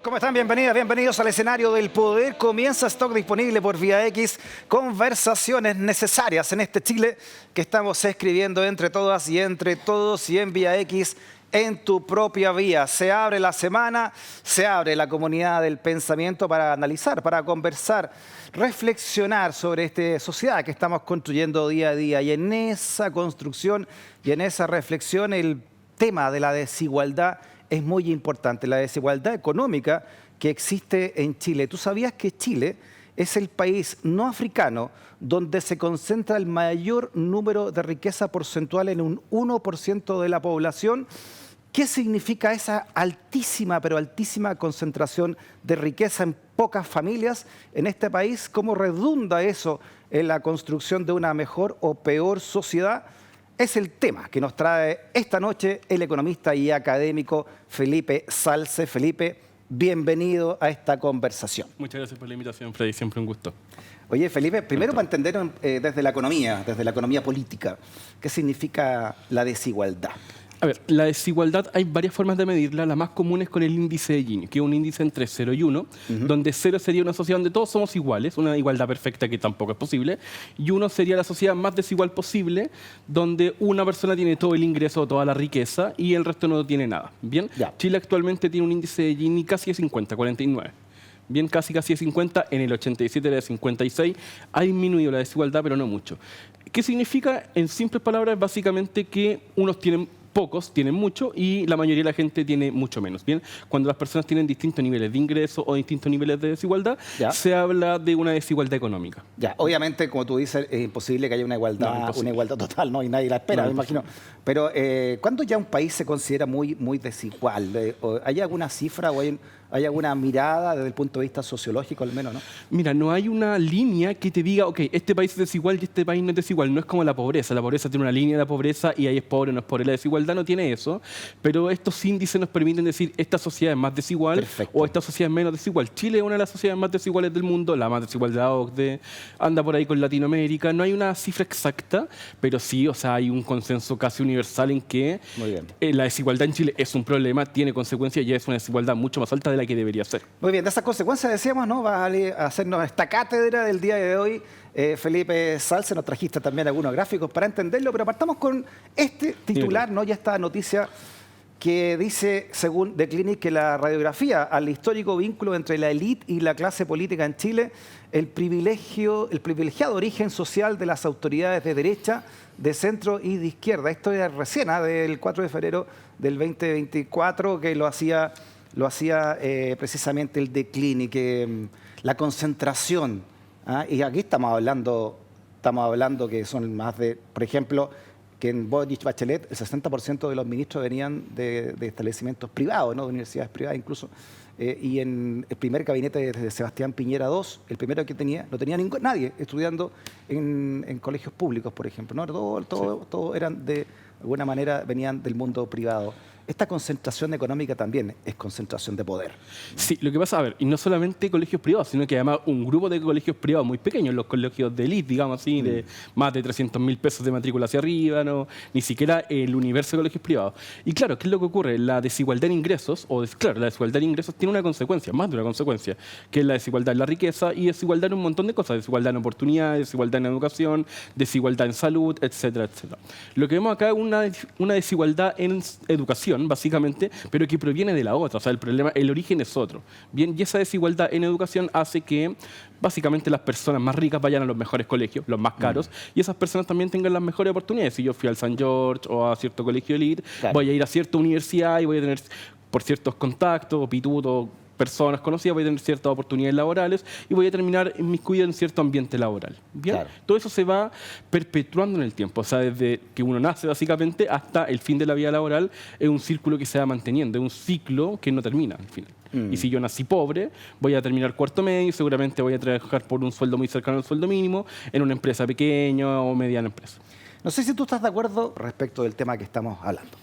¿Cómo están? Bienvenidas, bienvenidos al escenario del poder. Comienza Stock disponible por Vía X. Conversaciones necesarias en este Chile que estamos escribiendo entre todas y entre todos y en Vía X, en tu propia vía. Se abre la semana, se abre la comunidad del pensamiento para analizar, para conversar, reflexionar sobre esta sociedad que estamos construyendo día a día. Y en esa construcción y en esa reflexión el tema de la desigualdad es muy importante, la desigualdad económica que existe en Chile. ¿Tú sabías que Chile es el país no africano donde se concentra el mayor número de riqueza porcentual en un 1% de la población? ¿Qué significa esa altísima, pero altísima concentración de riqueza en pocas familias en este país? ¿Cómo redunda eso en la construcción de una mejor o peor sociedad? Es el tema que nos trae esta noche el economista y académico Felipe Salce. Felipe, bienvenido a esta conversación. Muchas gracias por la invitación, Freddy. Siempre un gusto. Oye, Felipe, primero para entender desde la economía política, ¿qué significa la desigualdad? A ver, la desigualdad hay varias formas de medirla. La más común es con el índice de Gini, que es un índice entre 0 y 1, donde 0 sería una sociedad donde todos somos iguales, una igualdad perfecta que tampoco es posible, y 1 sería la sociedad más desigual posible, donde una persona tiene todo el ingreso, toda la riqueza, y el resto no tiene nada. Bien, Ya. Chile actualmente tiene un índice de Gini casi de 50, 49. Bien, casi de 50, en el 87 era de 56, ha disminuido la desigualdad, pero no mucho. ¿Qué significa? En simples palabras, básicamente que unos tienen pocos tienen mucho y la mayoría de la gente tiene mucho menos. Bien, cuando las personas tienen distintos niveles de ingreso o distintos niveles de desigualdad, Ya. se habla de una desigualdad económica. Ya, obviamente, como tú dices, es imposible que haya una igualdad total, ¿no? Y nadie la espera, No, me imagino. Pero, ¿cuándo ya un país se considera muy desigual? ¿Hay alguna cifra o hay alguna mirada desde el punto de vista sociológico al menos, no? Mira, no hay una línea que te diga, ok, este país es desigual y este país no es desigual. No es como la pobreza. La pobreza tiene una línea de pobreza y ahí es pobre o no es pobre. La desigualdad no tiene eso, pero estos índices nos permiten decir esta sociedad es más desigual. Perfecto. O esta sociedad es menos desigual. Chile es una de las sociedades más desiguales del mundo, la más desigual de la OCDE, anda por ahí con Latinoamérica. No hay una cifra exacta, pero sí, o sea, hay un consenso casi universal en que Muy bien. la desigualdad en Chile es un problema, tiene consecuencias y es una desigualdad mucho más alta de la que debería ser. Muy bien, de esas consecuencias decíamos, ¿no? Va a hacernos esta cátedra del día de hoy. Felipe Salce, nos trajiste también algunos gráficos para entenderlo, pero partamos con este titular, ¿no? Ya esta noticia que dice, según The Clinic, que la radiografía al histórico vínculo entre la élite y la clase política en Chile, el privilegiado origen social de las autoridades de derecha, de centro y de izquierda. Esto es recién, del 4 de febrero del 2024, que lo hacía precisamente el The Clinic, la concentración. Y aquí estamos hablando que son más de, por ejemplo, que en Boric Bachelet el 60% de los ministros venían de establecimientos privados, ¿no? De universidades privadas incluso. Y en el primer gabinete de Sebastián Piñera II, el primero que tenía, no tenía nadie estudiando en colegios públicos, por ejemplo, ¿no? Todo eran de alguna manera venían del mundo privado. Esta concentración económica también es concentración de poder. Sí, lo que pasa, a ver, y no solamente colegios privados, sino que además un grupo de colegios privados muy pequeños, los colegios de élite, digamos así, de más de 300.000 pesos de matrícula hacia arriba, no, ni siquiera el universo de colegios privados. Y claro, ¿qué es lo que ocurre? La desigualdad en ingresos, la desigualdad en ingresos tiene una consecuencia, más de una consecuencia, que es la desigualdad en la riqueza y desigualdad en un montón de cosas, desigualdad en oportunidades, desigualdad en educación, desigualdad en salud, etcétera, etcétera. Lo que vemos acá es una desigualdad en educación, básicamente, pero que proviene de la otra. O sea, el origen es otro. Bien, y esa desigualdad en educación hace que básicamente las personas más ricas vayan a los mejores colegios, los más caros, y esas personas también tengan las mejores oportunidades. Si yo fui al San George o a cierto colegio elite, Claro. voy a ir a cierta universidad y voy a tener, por ciertos contactos, pitutos, personas conocidas, voy a tener ciertas oportunidades laborales y voy a terminar inmiscuido en cierto ambiente laboral. ¿Bien? Claro. Todo eso se va perpetuando en el tiempo, o sea, desde que uno nace básicamente hasta el fin de la vida laboral, es un círculo que se va manteniendo, es un ciclo que no termina al final. Y si yo nací pobre, voy a terminar cuarto medio y seguramente voy a trabajar por un sueldo muy cercano al sueldo mínimo en una empresa pequeña o mediana empresa. No sé si tú estás de acuerdo respecto del tema que estamos hablando.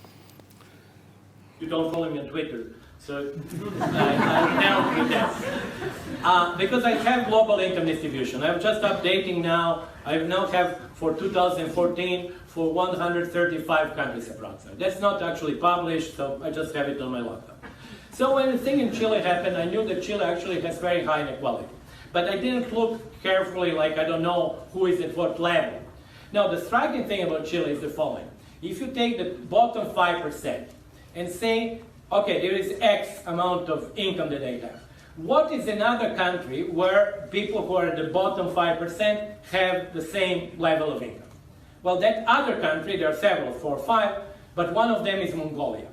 You don't follow me on Twitter, so I'm now with that. Because I have global income distribution. I'm just updating now. I now have for 2014 for 135 countries approximately. That's not actually published, so I just have it on my laptop. So when the thing in Chile happened, I knew that Chile actually has very high inequality. But I didn't look carefully, like I don't know who is at what level. Now, the striking thing about Chile is the following. If you take the bottom 5% and say, okay, there is X amount of income that they have. What is another country where people who are at the bottom 5% have the same level of income? Well, that other country, there are several, 4 or 5, but one of them is Mongolia.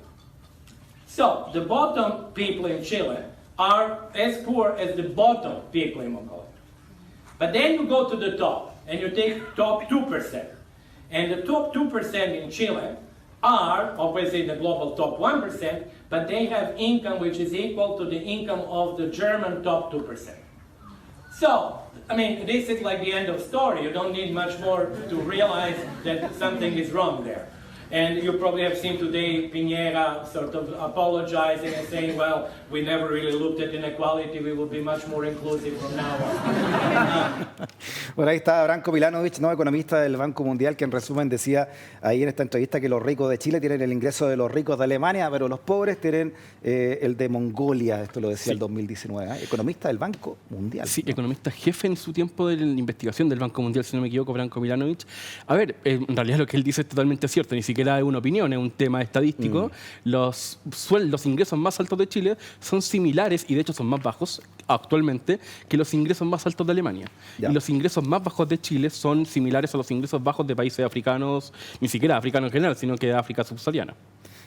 So, the bottom people in Chile are as poor as the bottom people in Mongolia. But then you go to the top, and you take top 2%. And the top 2% in Chile are, obviously, the global top 1%, but they have income which is equal to the income of the German top 2%. So, I mean, this is like the end of story. You don't need much more to realize that something is wrong there. And you probably have seen today Piñera sort of apologizing and saying, well, we never really looked at inequality, we will be much more inclusive from now on. Bueno, ahí está Branko Milanovic, ¿no? Economista del Banco Mundial, que en resumen decía ahí en esta entrevista que los ricos de Chile tienen el ingreso de los ricos de Alemania, pero los pobres tienen el de Mongolia. Esto lo decía el 2019. ¿Eh? Economista del Banco Mundial. Sí, ¿no? Economista jefe en su tiempo de la investigación del Banco Mundial, si no me equivoco, Branko Milanovic. A ver, en realidad lo que él dice es totalmente cierto, ni siquiera es una opinión, es un tema estadístico. Los ingresos más altos de Chile son similares, y de hecho son más bajos actualmente, que los ingresos más altos de Alemania. Ya. Y los ingresos más bajos de Chile son similares a los ingresos bajos de países africanos, ni siquiera africanos en general, sino que de África subsahariana.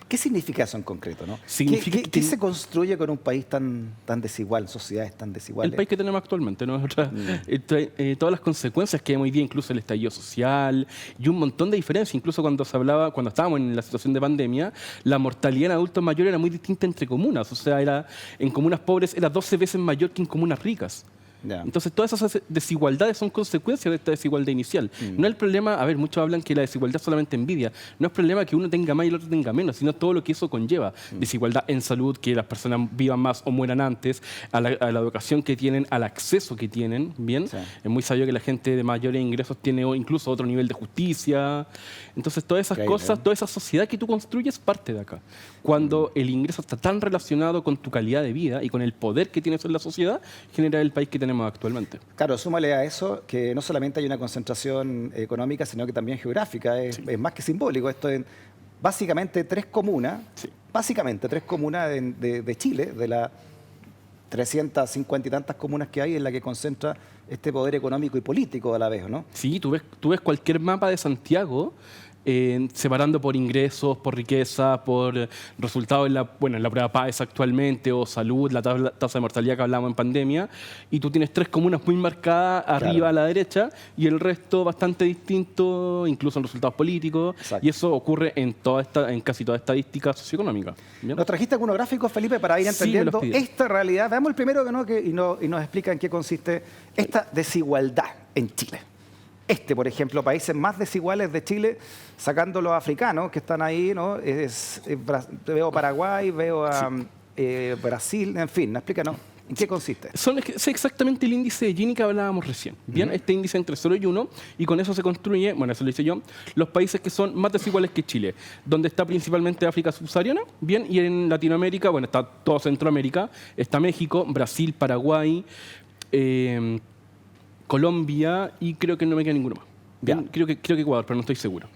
¿Qué significa eso en concreto? ¿No? Significa ¿Qué, que qué se construye con un país tan desigual, sociedades tan desiguales? El país que tenemos actualmente, ¿no? Todas las consecuencias que vemos hoy día, incluso el estallido social y un montón de diferencias. Incluso cuando estábamos en la situación de pandemia, la mortalidad en adultos mayores era muy distinta entre comunas. O sea, en comunas pobres era 12 veces mayor que en comunas ricas. Ya. Entonces, todas esas desigualdades son consecuencias de esta desigualdad inicial. No es el problema, a ver, muchos hablan que la desigualdad es solamente envidia. No es problema que uno tenga más y el otro tenga menos, sino todo lo que eso conlleva. Desigualdad en salud, que las personas vivan más o mueran antes, a la educación que tienen, al acceso que tienen, ¿bien? Sí. Es muy sabio que la gente de mayores ingresos tiene incluso otro nivel de justicia. Entonces, todas esas cosas, toda esa sociedad que tú construyes parte de acá. Cuando el ingreso está tan relacionado con tu calidad de vida y con el poder que tienes en la sociedad, genera el país que tenemos actualmente. Claro, súmale a eso que no solamente hay una concentración económica, sino que también geográfica. Es más que simbólico. Esto es básicamente 3 comunas, de Chile, de las 350 y tantas comunas que hay, en la que concentra este poder económico y político a la vez, ¿no? Sí, tú ves cualquier mapa de Santiago, separando por ingresos, por riqueza, por resultados en la prueba PAES actualmente, o salud, la tasa de mortalidad que hablábamos en pandemia, y tú tienes 3 comunas muy marcadas arriba a la derecha y el resto bastante distinto, incluso en resultados políticos. Exacto. Y eso ocurre en casi toda estadística socioeconómica. ¿Bien? ¿Nos trajiste algunos gráficos, Felipe, para ir Sí, me entendiendo los pide. esta realidad? Veamos el primero y nos explica en qué consiste esta desigualdad en Chile. Por ejemplo, países más desiguales de Chile, sacando los africanos que están ahí, ¿no? Veo Paraguay, veo a Brasil, en fin, explícanos, ¿en qué consiste? Es exactamente el índice de Gini que hablábamos recién. Bien, este índice entre 0 y 1, y con eso se construye, bueno, eso lo hice yo, los países que son más desiguales que Chile, donde está principalmente África subsahariana, bien, y en Latinoamérica, bueno, está todo Centroamérica, está México, Brasil, Paraguay, Colombia, y creo que no me queda ninguno más. Bien, creo que Ecuador, pero no estoy seguro.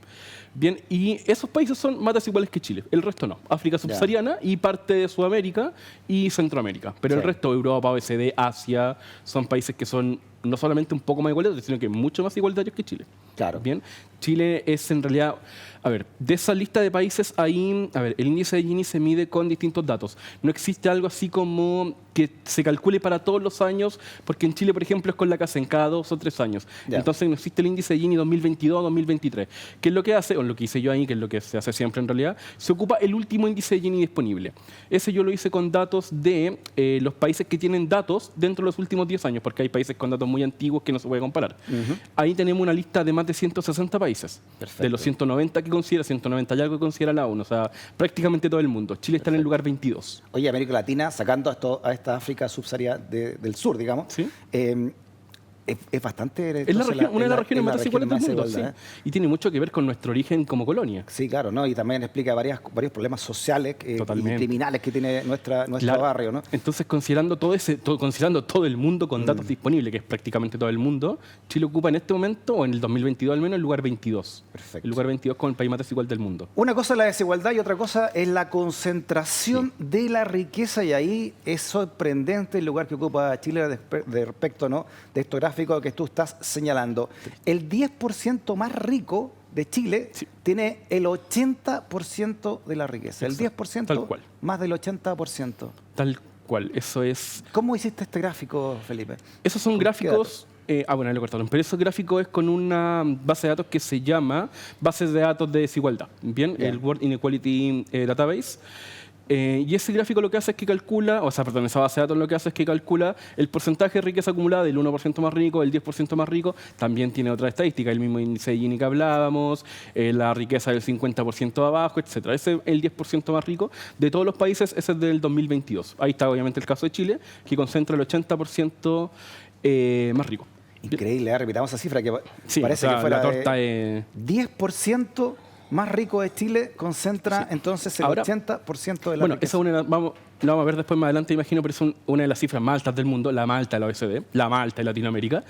Bien, y esos países son más desiguales que Chile. El resto no. África subsahariana y parte de Sudamérica y Centroamérica. Pero el resto, Europa, OECD, Asia, son países que son no solamente un poco más igualitarios, sino que mucho más igualitarios que Chile. Claro. Bien, Chile es en realidad, a ver, de esa lista de países ahí, a ver, el índice de Gini se mide con distintos datos. No existe algo así como que se calcule para todos los años, porque en Chile, por ejemplo, es con la CACEN cada 2 o 3 años. Ya. Entonces no existe el índice de Gini 2022 o 2023. ¿Qué es lo que hace? O lo que hice yo ahí, que es lo que se hace siempre en realidad, se ocupa el último índice de Gini disponible. Ese yo lo hice con datos de los países que tienen datos dentro de los últimos 10 años, porque hay países con datos muy antiguos que no se puede comparar. Ahí tenemos una lista de más de 160 países. Perfecto. De los 190 que considera, 190 y algo que considera la ONU, o sea, prácticamente todo el mundo. Chile está en el lugar 22. Oye, América Latina, sacando a esta África subsahariana del sur, digamos, ¿Sí? Es bastante... Es la entonces, región, una de las regiones es la más desiguales del región mundo, más sí. desigual, Y tiene mucho que ver con nuestro origen como colonia. Sí, claro, ¿no? Y también explica varios problemas sociales y Totalmente. criminales que tiene nuestro Claro. barrio, ¿no? Entonces, considerando considerando todo el mundo con datos disponibles, que es prácticamente todo el mundo, Chile ocupa en este momento, o en el 2022 al menos, el lugar 22. Perfecto. El lugar 22 como el país más desigual del mundo. Una cosa es la desigualdad y otra cosa es la concentración de la riqueza, y ahí es sorprendente el lugar que ocupa Chile de respecto, ¿no?, de estos gráficos que tú estás señalando. El 10% más rico de Chile tiene el 80% de la riqueza. El 10% Tal cual. más del 80%. Tal cual, eso es... ¿Cómo hiciste este gráfico, Felipe? Esos son ¿Con qué gráficos... bueno, lo cortaron. Pero ese gráfico es con una base de datos que se llama Base de Datos de Desigualdad. Bien, Ya. el World Inequality Database. Y ese gráfico lo que hace es que calcula, esa base de datos lo que hace es que calcula el porcentaje de riqueza acumulada del 1% más rico, del 10% más rico. También tiene otra estadística, el mismo índice de Gini que hablábamos, la riqueza del 50% de abajo, etc. Ese es el 10% más rico de todos los países, ese es del 2022. Ahí está obviamente el caso de Chile, que concentra el 80% más rico. Increíble, repitamos esa cifra que Sí, parece o sea, que fuera la torta es... 10% más rico de Chile concentra entonces el Ahora, 80% de la Bueno, riqueza. esa es una, la vamos a ver después más adelante, imagino, pero es una de las cifras más altas del mundo, la más alta de la OECD, la más alta de Latinoamérica.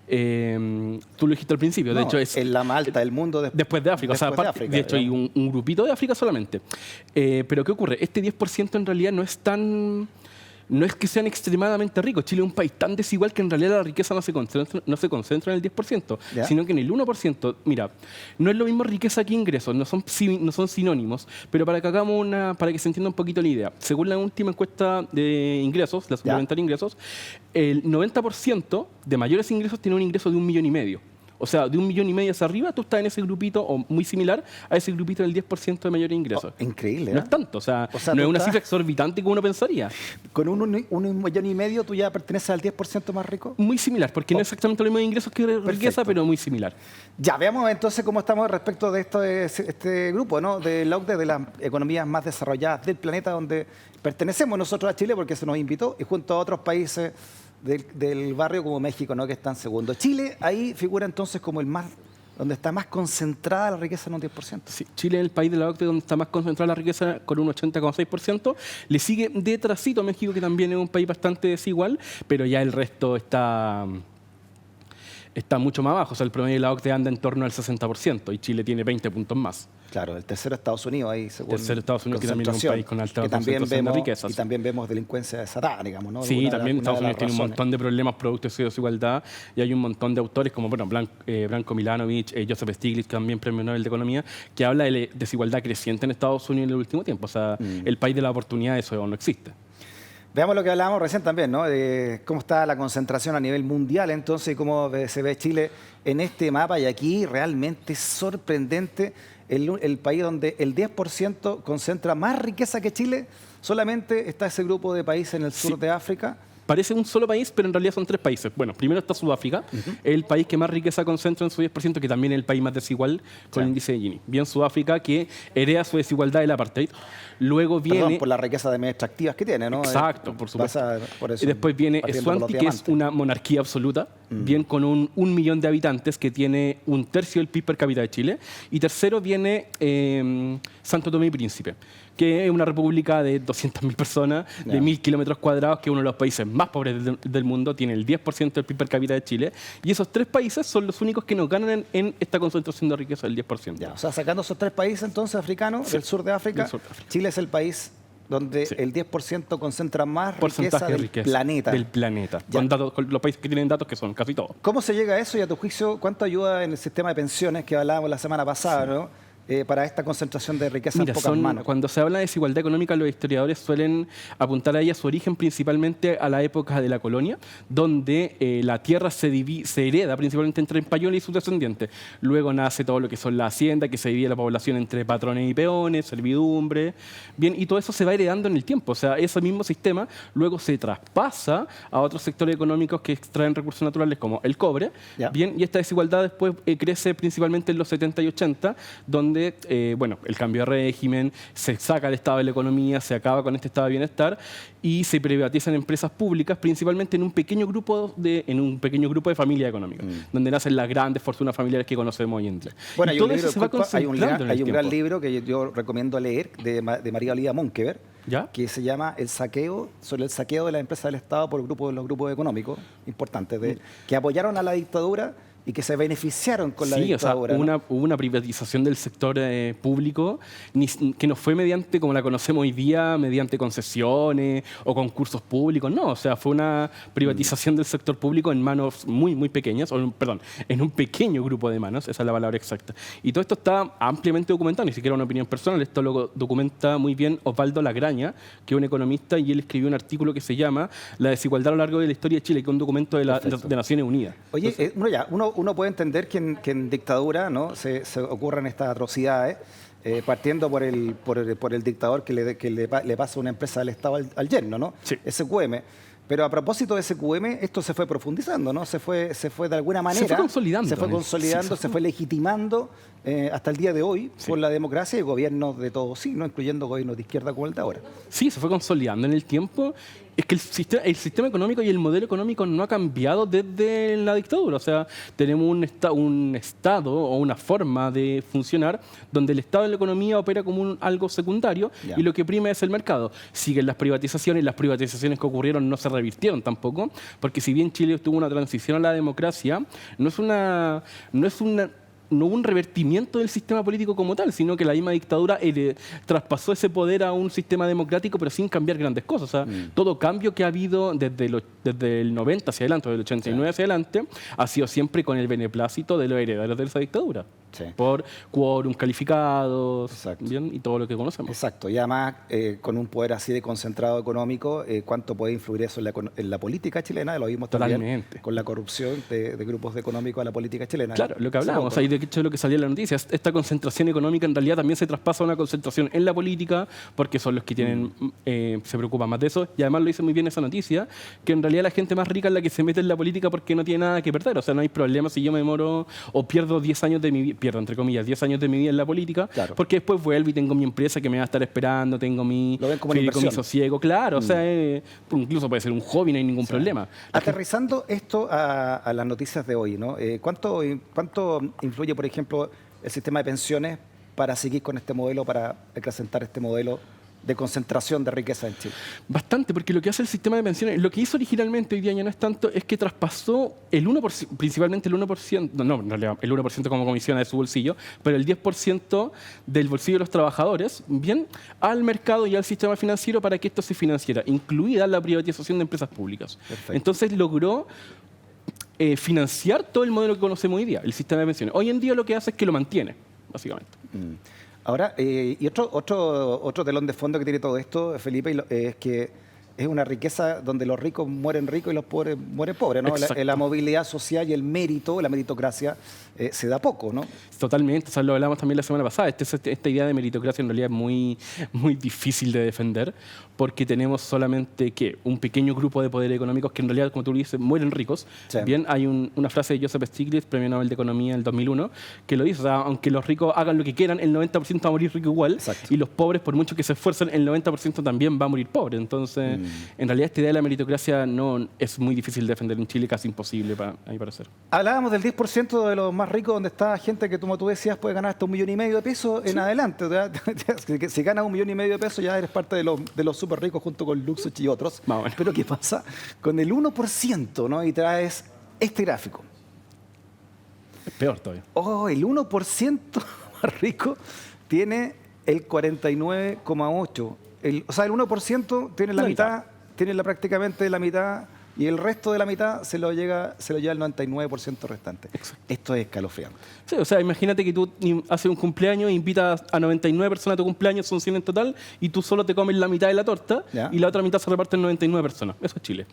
Tú lo dijiste al principio, de No, hecho es la más alta del mundo después de África, después o sea, de hecho hay digamos. un grupito de África solamente. Pero ¿qué ocurre? Este 10% en realidad no es que sean extremadamente ricos. Chile es un país tan desigual que en realidad la riqueza no se concentra en el 10%, ¿Ya? sino que en el 1%. Mira, no es lo mismo riqueza que ingresos, no son sinónimos, pero para que se entienda un poquito la idea. Según la última encuesta de ingresos, la suplementaria de ingresos, el 90% de mayores ingresos tiene un ingreso de 1,5 millones. O sea, de 1,5 millones hacia arriba, tú estás en ese grupito, o muy similar a ese grupito del 10% de mayores ingresos. Increíble, No ¿eh? es tanto, o sea O sea, no tú es una estás- cifra exorbitante como uno pensaría. Con 1,5 millones tú ya perteneces al 10% más rico. Muy similar, porque no es exactamente lo mismo de ingresos que de riqueza, Perfecto. pero muy similar. Ya, veamos entonces cómo estamos respecto de este grupo, ¿no?, de la OCDE, de las economías más desarrolladas del planeta, donde pertenecemos nosotros a Chile porque se nos invitó, y junto a otros países del barrio como México, ¿no?, que están segundos. Chile ahí figura entonces como el más, donde está más concentrada la riqueza en un 10%. Sí, Chile es el país de la OCDE donde está más concentrada la riqueza con un 80,6%. Le sigue detrásito México, que también es un país bastante desigual, pero ya el resto está mucho más bajo. O sea, el promedio de la OCDE anda en torno al 60% y Chile tiene 20 puntos más. Claro, el tercero Estados Unidos ahí, según Tercero Estados Unidos, que también es un concentración, país con alta que también concentración de vemos, riquezas. y también vemos delincuencia desatada, digamos, ¿no? Sí, también Estados Unidos tiene un montón montón de problemas producto de esa desigualdad y hay un montón de autores como bueno, Branko Milanovic, Joseph Stiglitz, también premio Nobel de Economía, que habla de la desigualdad creciente en Estados Unidos en el último tiempo. O sea, el país de la oportunidad, eso no existe. Veamos lo que hablábamos recién también, ¿no?, de cómo está la concentración a nivel mundial, entonces, y cómo se ve Chile en este mapa. Y aquí realmente es sorprendente el país donde el 10% concentra más riqueza que Chile. Solamente está ese grupo de países en el sur de África. Parece un solo país, pero en realidad son 3 países. Bueno, primero está Sudáfrica, el país que más riqueza concentra en su 10%, que también es el país más desigual con el índice de Gini. Bien, Sudáfrica, que hereda su desigualdad del apartheid. Luego viene... Perdón, por la riqueza de medios extractivas que tiene, ¿no? Exacto, por supuesto. Por eso, Y después viene partiendo por los Eswatini, que es diamantes. una monarquía absoluta, bien con un millón de habitantes, que tiene 1/3 del PIB per cápita de Chile. Y tercero viene Santo Tomé y Príncipe, que es una república de 200.000 personas, de Ya. 1.000 kilómetros cuadrados, que es uno de los países más pobres del mundo, tiene el 10% del PIB per cápita de Chile. Y esos 3 países son los únicos que nos ganan en esta concentración de riqueza del 10%. Ya, o sea, sacando esos 3 países entonces africanos del sur de África, del sur de África. Chile es el país donde el 10% concentra más riqueza Porcentaje de del riqueza planeta. del planeta. Ya. Con los países que tienen datos, que son casi todos. ¿Cómo se llega a eso y a tu juicio cuánto ayuda en el sistema de pensiones que hablábamos la semana pasada, ¿no?, para esta concentración de riqueza Mira, en pocas manos? cuando se habla de desigualdad económica, los historiadores suelen apuntar a ella su origen principalmente a la época de la colonia, donde la tierra se hereda principalmente entre españoles y sus descendientes. Luego nace todo lo que son la hacienda, que se divide la población entre patrones y peones, servidumbre. Bien, y todo eso se va heredando en el tiempo. O sea, ese mismo sistema luego se traspasa a otros sectores económicos que extraen recursos naturales como el cobre. Ya. Bien, y esta desigualdad después crece principalmente en los 70 y 80, donde donde, bueno, el cambio de régimen, se saca el estado de la economía, se acaba con este estado de bienestar y se privatizan empresas públicas, principalmente en un pequeño grupo de familias económicas, donde nacen las grandes fortunas familiares que conocemos hoy en día. Bueno, Y hay todo un, eso libro, se va disculpa, concentrando en el hay un gran tiempo. libro que yo recomiendo leer de María Olivia Monkever, ¿Ya? que se llama sobre el saqueo de las empresas del Estado por los grupos económicos importantes que apoyaron a la dictadura y que se beneficiaron con la Sí, dictadura. o sea, ¿no? hubo una privatización del sector público que no fue mediante, como la conocemos hoy día, mediante concesiones o concursos públicos, no, o sea, fue una privatización del sector público en manos muy, muy pequeñas, perdón, en un pequeño grupo de manos, esa es la palabra exacta. Y todo esto está ampliamente documentado, ni siquiera una opinión personal, esto lo documenta muy bien Osvaldo Lagraña, que es un economista, y él escribió un artículo que se llama La desigualdad a lo largo de la historia de Chile, que es un documento de Naciones Unidas. Oye, Entonces, uno puede entender que en dictadura, ¿no?, se ocurran estas atrocidades, partiendo por el dictador que le pasa una empresa del Estado al yerno, ¿no? Sí. SQM. Pero a propósito de SQM, esto se fue profundizando, ¿no? Se fue de alguna manera. Se fue consolidando. Se fue consolidando, se fue legitimando hasta el día de hoy por la democracia y gobiernos de todo signo, incluyendo gobiernos de izquierda como el de ahora. Sí, se fue consolidando en el tiempo. Es que el sistema económico y el modelo económico no ha cambiado desde la dictadura. O sea, tenemos un Estado o una forma de funcionar donde el Estado de la economía opera como algo secundario y lo que prima es el mercado. Siguen las privatizaciones que ocurrieron no se revirtieron tampoco, porque si bien Chile tuvo una transición a la democracia, no hubo un revertimiento del sistema político como tal, sino que la misma dictadura traspasó ese poder a un sistema democrático, pero sin cambiar grandes cosas. O sea, todo cambio que ha habido desde el 90 hacia adelante, desde el 89 hacia adelante, ha sido siempre con el beneplácito de los herederos de esa dictadura. Sí. Por quórum calificados, Exacto. y todo lo que conocemos. Exacto, y además con un poder así de concentrado económico, ¿cuánto puede influir eso en la política chilena? Lo vimos también Totalmente. con la corrupción de grupos económicos a la política chilena. Claro, lo que hablábamos, o sea, y de hecho lo que salía en la noticia, esta concentración económica en realidad también se traspasa a una concentración en la política, porque son los que tienen, se preocupan más de eso, y además lo dice muy bien esa noticia, que en realidad la gente más rica es la que se mete en la política porque no tiene nada que perder, o sea, no hay problema si yo me demoro o pierdo 10 años de mi vida, pierdo entre comillas 10 años de mi vida en la política, claro, porque después vuelvo y tengo mi empresa que me va a estar esperando, tengo mi sosiego, claro, o sea, incluso puede ser un hobby, no hay ningún problema. Aterrizando esto a las noticias de hoy, ¿no? ¿Cuánto influye, por ejemplo, el sistema de pensiones para seguir con este modelo, para acrecentar este modelo de concentración de riqueza en Chile? Bastante, porque lo que hace el sistema de pensiones, lo que hizo originalmente, hoy día ya no es tanto, es que traspasó el 1%, principalmente el 1%, no, en realidad el 1% como comisión de su bolsillo, pero el 10% del bolsillo de los trabajadores, bien, al mercado y al sistema financiero para que esto se financiara, incluida la privatización de empresas públicas. Perfecto. Entonces logró financiar todo el modelo que conocemos hoy día, el sistema de pensiones. Hoy en día lo que hace es que lo mantiene, básicamente. Ahora, y otro telón de fondo que tiene todo esto, Felipe, es que es una riqueza donde los ricos mueren ricos y los pobres mueren pobres, ¿no? La movilidad social y el mérito, la meritocracia, se da poco, ¿no? Totalmente, o sea, lo hablamos también la semana pasada. Esta idea de meritocracia en realidad es muy, muy difícil de defender porque tenemos solamente un pequeño grupo de poderes económicos que en realidad, como tú dices, mueren ricos. Sí. Bien, hay una frase de Joseph Stiglitz, Premio Nobel de Economía del 2001, que lo dice, o sea, aunque los ricos hagan lo que quieran, el 90% va a morir rico igual. Exacto. Y los pobres, por mucho que se esfuercen, el 90% también va a morir pobre. Entonces, en realidad esta idea de la meritocracia no es muy difícil de defender en Chile, casi imposible, a mi parecer. Hablábamos del 10% de los más ricos, donde está gente que, como tú decías, puede ganar hasta 1,5 millones de pesos en adelante. O sea, si ganas 1,5 millones de pesos, ya eres parte de los súper ricos junto con Luxich y otros. Más o menos. Pero ¿qué pasa con el 1%, ¿no? Y traes este gráfico. Es peor todavía. Oh, el 1% más rico tiene el 49,8%. O sea, el 1% tiene la mitad, tiene prácticamente la mitad, y el resto de la mitad se lo lleva el 99% restante. Exacto. Esto es escalofriante. Sí, o sea, imagínate que tú haces un cumpleaños e invitas a 99 personas a tu cumpleaños, son 100 en total, y tú solo te comes la mitad de la torta, ¿Ya? y la otra mitad se reparte en 99 personas. Eso es Chile.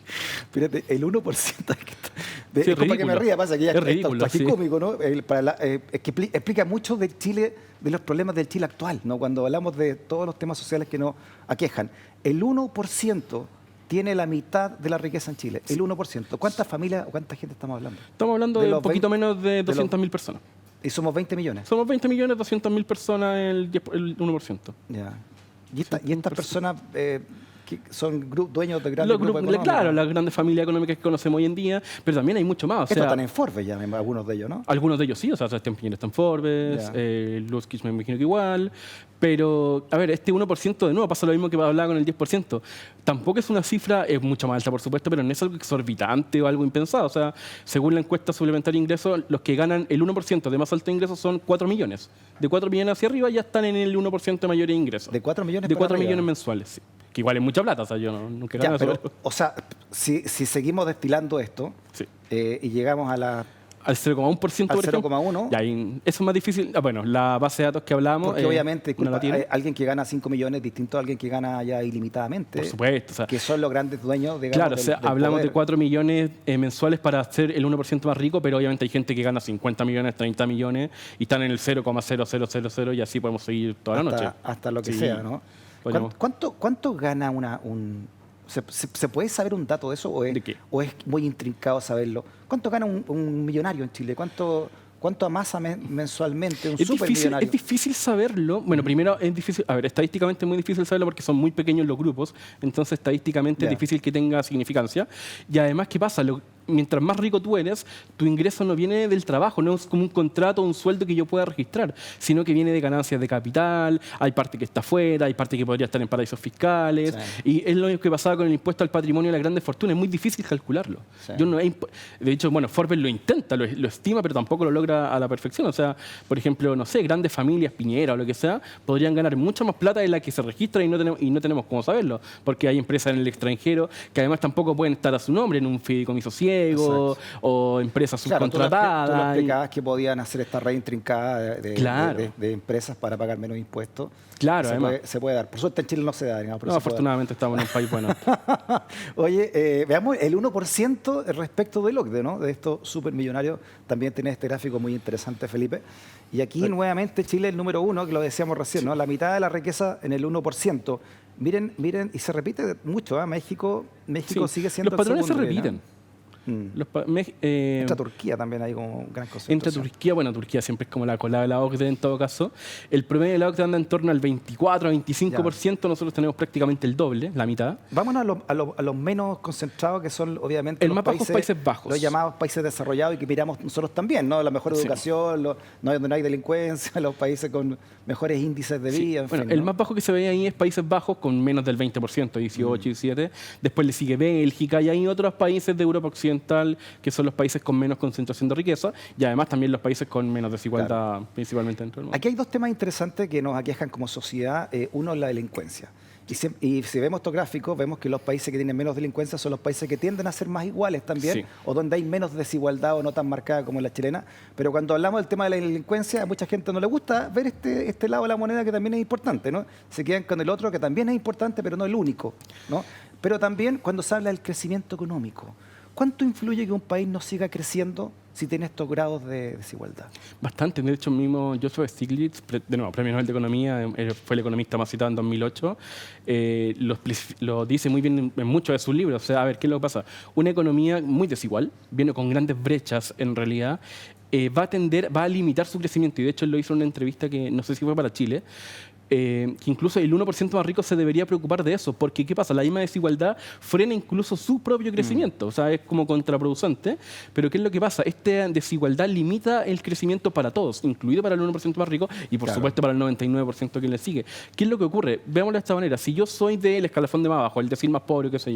Fíjate, el 1% Sí, es disculpa que me ridículo. ría, pasa que ya Es ridículo, está sí. cómico, ¿no? Es que explica mucho de Chile, de los problemas del Chile actual, ¿no? Cuando hablamos de todos los temas sociales que nos aquejan. El 1% tiene la mitad de la riqueza en Chile. El 1%. ¿Cuántas familias o cuánta gente estamos hablando? Estamos hablando De de los un poquito 20 menos de los- 200.000 personas. Y somos 20 millones. Somos 20 millones, 200.000 personas, el 1%. Ya. Y estas personas que son dueños de grandes Los grupos económicos. Claro, las grandes familias económicas que conocemos hoy en día, pero también hay mucho más. O Estos sea, están en Forbes ya, algunos de ellos, ¿no? algunos de ellos sí, o sea, Sebastián Piñera está en Forbes, Ya. Luskich me imagino que igual, pero, a ver, este 1% de nuevo pasa lo mismo que hablaba con el 10%. Tampoco es una cifra, es mucho más alta, por supuesto, pero no es algo exorbitante o algo impensado. O sea, según la encuesta suplementaria de ingresos, los que ganan el 1% de más alto ingreso son 4 millones. De 4 millones hacia arriba ya están en el 1% de mayores ingresos. De 4 millones De para 4 arriba. millones mensuales, sí. Que igual es mucha plata, o sea, yo nunca he Ya, ganado pero, eso. o sea, si seguimos destilando esto Sí. y llegamos a la... Al 0,1%, Al por ejemplo. 0,1. Ya, eso es más difícil. Bueno, la base de datos que hablamos. Porque obviamente, no la disculpa, tiene. alguien que gana 5 millones es distinto a alguien que gana ya ilimitadamente. Por supuesto. O sea, Que son los grandes dueños, digamos, claro, o sea, del hablamos poder. de 4 millones mensuales para ser el 1% más rico, pero obviamente hay gente que gana 50 millones, 30 millones y están en el 0,0000 y así podemos seguir toda la noche. Hasta lo que Sí. sea, ¿no? Podríamos- ¿Cuánto gana ¿Se puede saber un dato de eso ¿De qué? o es muy intrincado saberlo? ¿Cuánto gana un millonario en Chile? ¿Cuánto amasa mensualmente un Es supermillonario? difícil saberlo. Bueno, primero es difícil, a ver, estadísticamente es muy difícil saberlo porque son muy pequeños los grupos, entonces estadísticamente Ya. es difícil que tenga significancia. Y además, ¿qué pasa? Mientras más rico tú eres, tu ingreso no viene del trabajo, no es como un contrato o un sueldo que yo pueda registrar, sino que viene de ganancias de capital, hay parte que está fuera, hay parte que podría estar en paraísos fiscales, Sí. y es lo mismo que pasaba con el impuesto al patrimonio de las grandes fortunas, es muy difícil calcularlo. Sí. De hecho, bueno, Forbes lo intenta, lo estima, pero tampoco lo logra a la perfección. O sea, por ejemplo, no sé, grandes familias, Piñera o lo que sea, podrían ganar mucha más plata de la que se registra y no tenemos cómo saberlo, porque hay empresas en el extranjero que además tampoco pueden estar a su nombre en un fideicomiso ciego Exacto. o empresas Claro, tú lo subcontratadas. explicabas que podían hacer esta red intrincada Claro. de empresas para pagar menos impuestos. Claro, además. Se puede dar. Por suerte en Chile no se da, digamos, pero No, se puede dar. afortunadamente estamos en un país bueno. Oye, veamos el 1% respecto del OCDE, ¿no? De estos supermillonarios. También tenés este gráfico muy interesante, Felipe. Y aquí nuevamente Chile el número 1, que lo decíamos recién, ¿no? La mitad de la riqueza en el 1%. Miren, y se repite mucho, ¿ah? México Sí. sigue siendo Los patrones el se segundo nivel, repiten. ¿ah? Mm. Entre Turquía también hay como un gran concepto. Entre Turquía, bueno, Turquía siempre es como la colada de la OCDE en todo caso. El promedio de la OCDE anda en torno al 24 a 25%, nosotros tenemos prácticamente el doble, la mitad. Vámonos a los menos concentrados, que son obviamente El los más bajo, Países Bajos. los llamados países desarrollados y que miramos nosotros también, ¿no? La mejor Sí. educación, donde no hay delincuencia, los países con mejores índices de Sí, vida, en bueno, fin, el ¿no? más bajo que se ve ahí es Países Bajos con menos del 20%, 18, 17. Después le sigue Bélgica y hay otros países de Europa Occidental que son los países con menos concentración de riqueza y además también los países con menos desigualdad, principalmente dentro del mundo. Aquí hay dos temas interesantes que nos aquejan como sociedad. Uno es la delincuencia. Y si vemos estos gráficos, vemos que los países que tienen menos delincuencia son los países que tienden a ser más iguales también, Sí. o donde hay menos desigualdad o no tan marcada como en la chilena. Pero cuando hablamos del tema de la delincuencia, a mucha gente no le gusta ver este lado de la moneda que también es importante, ¿no? Se quedan con el otro que también es importante, pero no el único, ¿no? Pero también cuando se habla del crecimiento económico, ¿cuánto influye que un país no siga creciendo si tiene estos grados de desigualdad? Bastante. De hecho, mismo Joseph Stiglitz, de nuevo, Premio Nobel de Economía, fue el economista más citado en 2008, lo dice muy bien en muchos de sus libros. O sea, a ver, ¿qué es lo que pasa? Una economía muy desigual, viene con grandes brechas en realidad, va a limitar su crecimiento. Y de hecho, él lo hizo en una entrevista que no sé si fue para Chile, que incluso el 1% más rico se debería preocupar de eso, porque ¿qué pasa? La misma desigualdad frena incluso su propio crecimiento, o sea, es como contraproducente, pero ¿qué es lo que pasa? Esta desigualdad limita el crecimiento para todos, incluido para el 1% más rico y por Claro. supuesto para el 99% que le sigue. ¿Qué es lo que ocurre? Veámoslo de esta manera, si yo soy del escalafón de más abajo, el decir más pobre, qué sé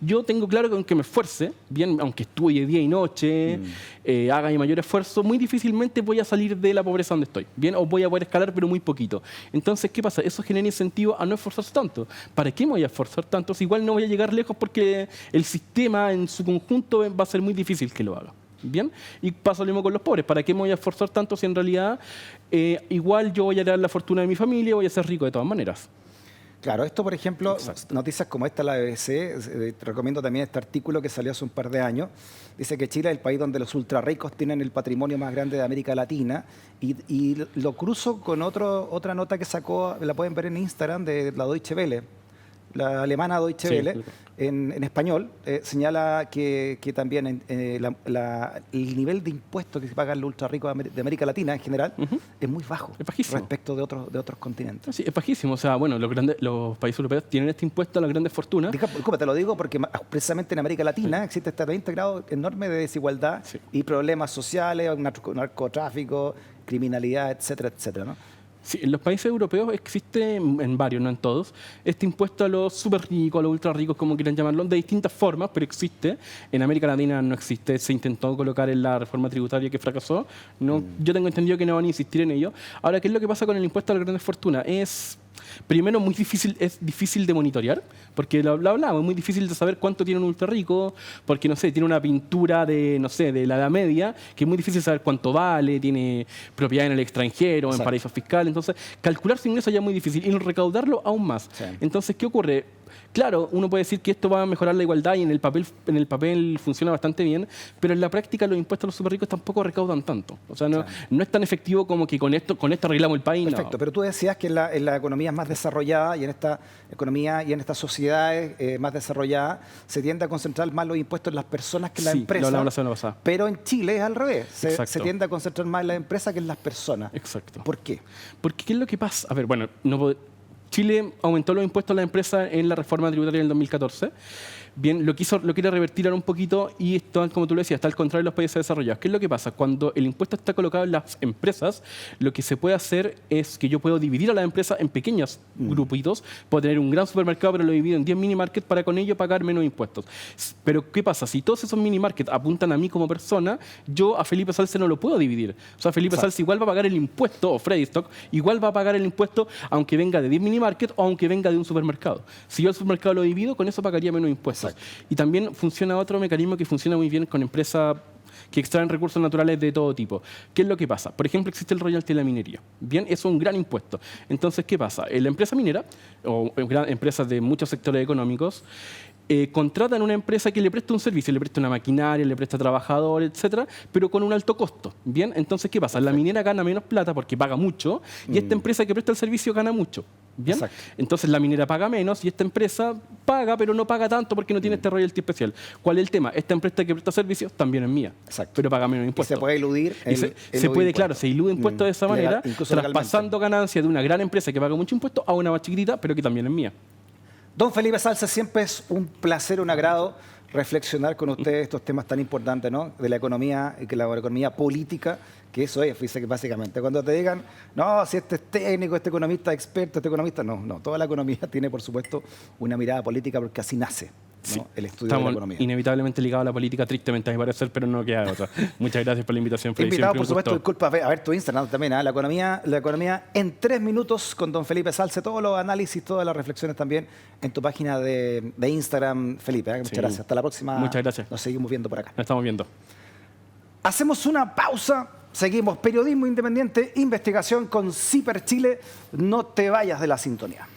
yo tengo claro que aunque me esfuerce, bien, aunque estudie día y noche, haga mi mayor esfuerzo, muy difícilmente voy a salir de la pobreza donde estoy, bien, o voy a poder escalar, pero muy poquito. Entonces, ¿qué pasa? Eso genera incentivo a no esforzarse tanto. ¿Para qué me voy a esforzar tanto si igual no voy a llegar lejos porque el sistema en su conjunto va a ser muy difícil que lo haga? Bien, y pasa lo mismo con los pobres. ¿Para qué me voy a esforzar tanto si en realidad igual yo voy a heredar la fortuna de mi familia y voy a ser rico de todas maneras? Claro, esto por ejemplo, Exacto. noticias como esta, la BBC, te recomiendo también este artículo que salió hace un par de años, dice que Chile es el país donde los ultrarricos tienen el patrimonio más grande de América Latina y lo cruzo con otra nota que sacó, la pueden ver en Instagram, de la Deutsche Welle, la alemana Deutsche Sí, Welle, sí. en español, señala que también el nivel de impuestos que se pagan los ultra ricos de América Latina en general es muy bajo Es bajísimo. respecto de otros continentes. Sí, es bajísimo. O sea, bueno, los países europeos tienen este impuesto a las grandes fortunas. Disculpa, te lo digo porque precisamente en América Latina existe este 20 grado enorme de desigualdad Sí. y problemas sociales, narcotráfico, criminalidad, etcétera, etcétera, ¿no? Sí, en los países europeos existe, en varios, no en todos, este impuesto a los súper ricos, a los ultra ricos, como quieran llamarlo, de distintas formas, pero existe. En América Latina no existe, se intentó colocar en la reforma tributaria que fracasó. No, yo tengo entendido que no van a insistir en ello. Ahora, ¿qué es lo que pasa con el impuesto a las grandes fortunas? Primero, es difícil de monitorear, porque lo hablamos, es muy difícil de saber cuánto tiene un ultra rico, porque, no sé, tiene una pintura de, no sé, de la Edad Media, que es muy difícil saber cuánto vale, tiene propiedad en el extranjero, Exacto. en paraísos fiscales, entonces calcular su ingreso ya es muy difícil y recaudarlo aún más. Sí. Entonces, ¿qué ocurre? Claro, uno puede decir que esto va a mejorar la igualdad y en el papel funciona bastante bien, pero en la práctica los impuestos a los superricos tampoco recaudan tanto. O sea, no es tan efectivo como que con esto arreglamos el país. Perfecto, No. pero tú decías que en la economía más desarrollada y en esta economía y en estas sociedades más desarrolladas se tiende a concentrar más los impuestos en las personas que en las Sí, lo empresas. hablamos la semana pasada. Pero en Chile es al revés. Se Exacto. tiende a concentrar más en las empresas que en las personas. Exacto. ¿Por qué? Porque ¿qué es lo que pasa? A ver, bueno, Chile aumentó los impuestos a las empresas en la reforma tributaria del 2014. Bien, lo quiere revertir ahora un poquito y esto, como tú lo decías, está al contrario de los países desarrollados. ¿Qué es lo que pasa? Cuando el impuesto está colocado en las empresas, lo que se puede hacer es que yo puedo dividir a la empresa en pequeños grupitos. Puedo tener un gran supermercado, pero lo divido en 10 mini markets para con ello pagar menos impuestos. Pero ¿qué pasa? Si todos esos mini markets apuntan a mí como persona, yo a Felipe Salce no lo puedo dividir. O sea, Felipe Salce igual va a pagar el impuesto, o Freddy Stock, igual va a pagar el impuesto aunque venga de 10 mini markets o aunque venga de un supermercado. Si yo el supermercado lo divido, con eso pagaría menos impuestos. Y también funciona otro mecanismo que funciona muy bien con empresas que extraen recursos naturales de todo tipo. ¿Qué es lo que pasa? Por ejemplo, existe el royalty de la minería. Bien, eso es un gran impuesto. Entonces, ¿qué pasa? La empresa minera, o empresas de muchos sectores económicos, contratan una empresa que le presta un servicio, le presta una maquinaria, le presta trabajadores, etcétera, pero con un alto costo. Bien, entonces, ¿qué pasa? La minera gana menos plata porque paga mucho y esta empresa que presta el servicio gana mucho. Bien, Exacto. entonces la minera paga menos y esta empresa paga, pero no paga tanto porque no tiene este royalty especial. ¿Cuál es el tema? Esta empresa que presta servicios también es mía, Exacto. pero paga menos Y impuestos. se puede eludir. Y se puede, claro, se ilude impuestos de esa manera, incluso legalmente. traspasando ganancias de una gran empresa que paga mucho impuesto a una más chiquitita, pero que también es mía. Don Felipe Salce, siempre es un placer, un agrado reflexionar con ustedes estos temas tan importantes, ¿no? De la economía y que la economía política, que eso es, básicamente. Cuando te digan, no, si este es técnico, este economista es experto, este economista, no, toda la economía tiene, por supuesto, una mirada política porque así nace, ¿no? Sí. El estudio de la Estamos economía. inevitablemente ligados a la política, tristemente a mi parecer, pero no queda otra. Muchas gracias por la invitación, Freddy. Invitado, Siempre por un supuesto, gusto. disculpa, a ver tu Instagram también, ¿eh? La economía en 3 minutos con don Felipe Salce, todos los análisis, todas las reflexiones también en tu página de Instagram, Felipe. ¿Eh? Muchas Sí. gracias. Hasta la próxima. Muchas gracias. Nos seguimos viendo por acá. Nos estamos viendo. Hacemos una pausa, seguimos periodismo independiente, investigación con CIPER Chile. No te vayas de la sintonía.